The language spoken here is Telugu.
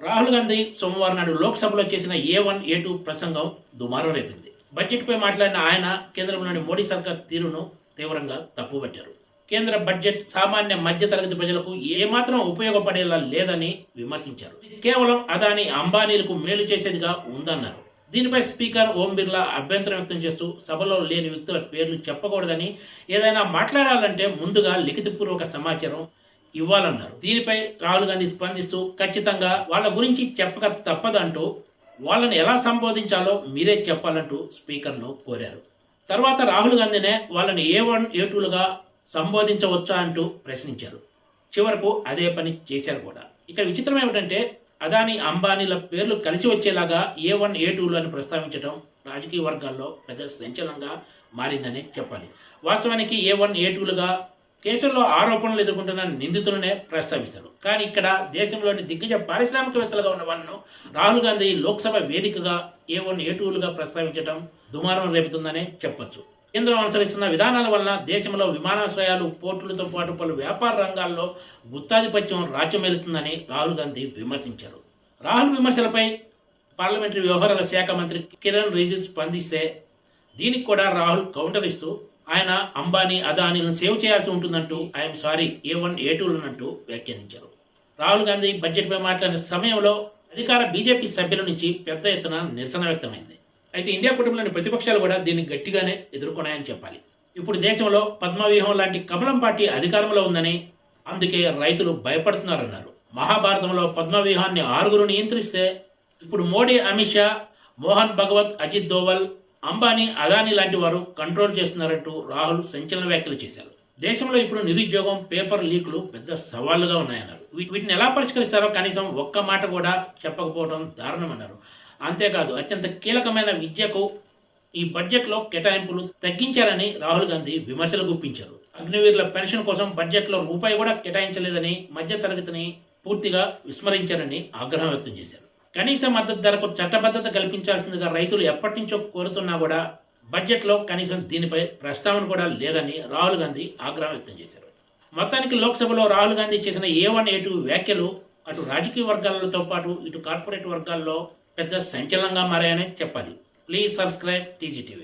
రాహుల్ గాంధీ సోమవారం నాడు లోక్సభలో చేసిన A1 A2 ప్రసంగం దుమారం రేపింది. బడ్జెట్పై మాట్లాడిన ఆయన కేంద్రంలోని మోడీ సర్కార్ తీరును తీవ్రంగా తప్పుపట్టారు. కేంద్ర బడ్జెట్ సామాన్య మధ్య తరగతి ప్రజలకు ఏమాత్రం ఉపయోగపడేలా లేదని విమర్శించారు. కేవలం అదాని అంబానీలకు మేలు చేసేదిగా ఉందన్నారు. దీనిపై స్పీకర్ ఓం బిర్లా అభ్యంతరం వ్యక్తం చేస్తూ సభలో లేని వ్యక్తుల పేర్లు చెప్పకూడదని, ఏదైనా మాట్లాడాలంటే ముందుగా లిఖితపూర్వక సమాచారం ఇవ్వాలన్నారు. దీనిపై రాహుల్ గాంధీ స్పందిస్తూ ఖచ్చితంగా వాళ్ళ గురించి చెప్పక తప్పదంటూ వాళ్ళని ఎలా సంబోధించాలో మీరే చెప్పాలంటూ స్పీకర్ను కోరారు. తర్వాత రాహుల్ గాంధీనే వాళ్ళని A1 A2లుగా సంబోధించవచ్చా అంటూ ప్రశ్నించారు. చివరకు అదే పని చేశారు కూడా. ఇక్కడ విచిత్రం ఏమిటంటే అదాని అంబానీల పేర్లు కలిసి వచ్చేలాగా A1 A2లు అని ప్రస్తావించడం రాజకీయ వర్గాల్లో పెద్ద సంచలనంగా మారిందని చెప్పాలి. వాస్తవానికి A1 A2లుగా కేసుల్లో ఆరోపణలు ఎదుర్కొంటున్న నిందితులనే ప్రస్తావిస్తారు. కానీ ఇక్కడ దేశంలోని దిగ్గజ పారిశ్రామికవేత్తలుగా ఉన్న వాళ్ళను రాహుల్ గాంధీ లోక్సభ వేదికగా A1 A2లుగా ప్రస్తావించడం దుమారం రేపుతుందనే చెప్పొచ్చు. కేంద్రం అనుసరిస్తున్న విధానాల వలన దేశంలో విమానాశ్రయాలు, పోర్టులతో పాటు పలు వ్యాపార రంగాల్లో గుత్తాధిపత్యం రాజ్యమేలుతుందని రాహుల్ గాంధీ విమర్శించారు. రాహుల్ విమర్శలపై పార్లమెంటరీ వ్యవహారాల శాఖ మంత్రి కిరణ్ రిజిజు స్పందిస్తే దీనికి కూడా రాహుల్ కౌంటర్ ఇస్తూ ఆయన అంబానీ, అదానీలను సేవ్ చేయాల్సి ఉంటుందంటూ ఐఎమ్ సారీ A1 A2లంటూ వ్యాఖ్యానించారు. రాహుల్ గాంధీ బడ్జెట్పై మాట్లాడిన సమయంలో అధికార బీజేపీ సభ్యుల నుంచి పెద్ద ఎత్తున నిరసన వ్యక్తమైంది. అయితే ఇండియా కుటుంబంలోని ప్రతిపక్షాలు కూడా దీన్ని గట్టిగానే ఎదుర్కొన్నాయని చెప్పాలి. ఇప్పుడు దేశంలో పద్మవ్యూహం లాంటి కమలం పార్టీ అధికారంలో ఉందని, అందుకే రైతులు భయపడుతున్నారన్నారు. మహాభారతంలో పద్మవ్యూహాన్ని 6గురు నియంత్రిస్తే ఇప్పుడు మోడీ, అమిత్ షా, మోహన్ భగవత్, అజిత్ దోవల్, అంబానీ, అదానీ లాంటి వారు కంట్రోల్ చేస్తున్నారంటూ రాహుల్ సంచలన వ్యాఖ్యలు చేశారు. దేశంలో ఇప్పుడు నిరుద్యోగం, పేపర్ లీకులు పెద్ద సవాళ్లుగా ఉన్నాయన్నారు. వీటిని ఎలా పరిష్కరిస్తారో కనీసం ఒక్క మాట కూడా చెప్పకపోవడం దారుణమన్నారు. అంతేకాదు అత్యంత కీలకమైన విద్యకు ఈ బడ్జెట్లో కేటాయింపులు తగ్గించారని రాహుల్ గాంధీ విమర్శలు గుప్పించారు. అగ్నివీరుల పెన్షన్ కోసం బడ్జెట్లో రూపాయి కూడా కేటాయించలేదని, మధ్య తరగతిని పూర్తిగా విస్మరించారని ఆగ్రహం వ్యక్తం చేశారు. కనీస మద్దతు ధరకు చట్టబద్ధత కల్పించాల్సిందిగా రైతులు ఎప్పటి నుంచో కోరుతున్నా కూడా బడ్జెట్లో కనీసం దీనిపై ప్రస్తావన కూడా లేదని రాహుల్ గాంధీ ఆగ్రహం వ్యక్తం చేశారు. మొత్తానికి లోక్సభలో రాహుల్ గాంధీ చేసిన A1 A2 వ్యాఖ్యలు అటు రాజకీయ వర్గాలతో పాటు ఇటు కార్పొరేట్ వర్గాల్లో పెద్ద సంచలనంగా మారాయనే చెప్పాలి. Please subscribe TGTV.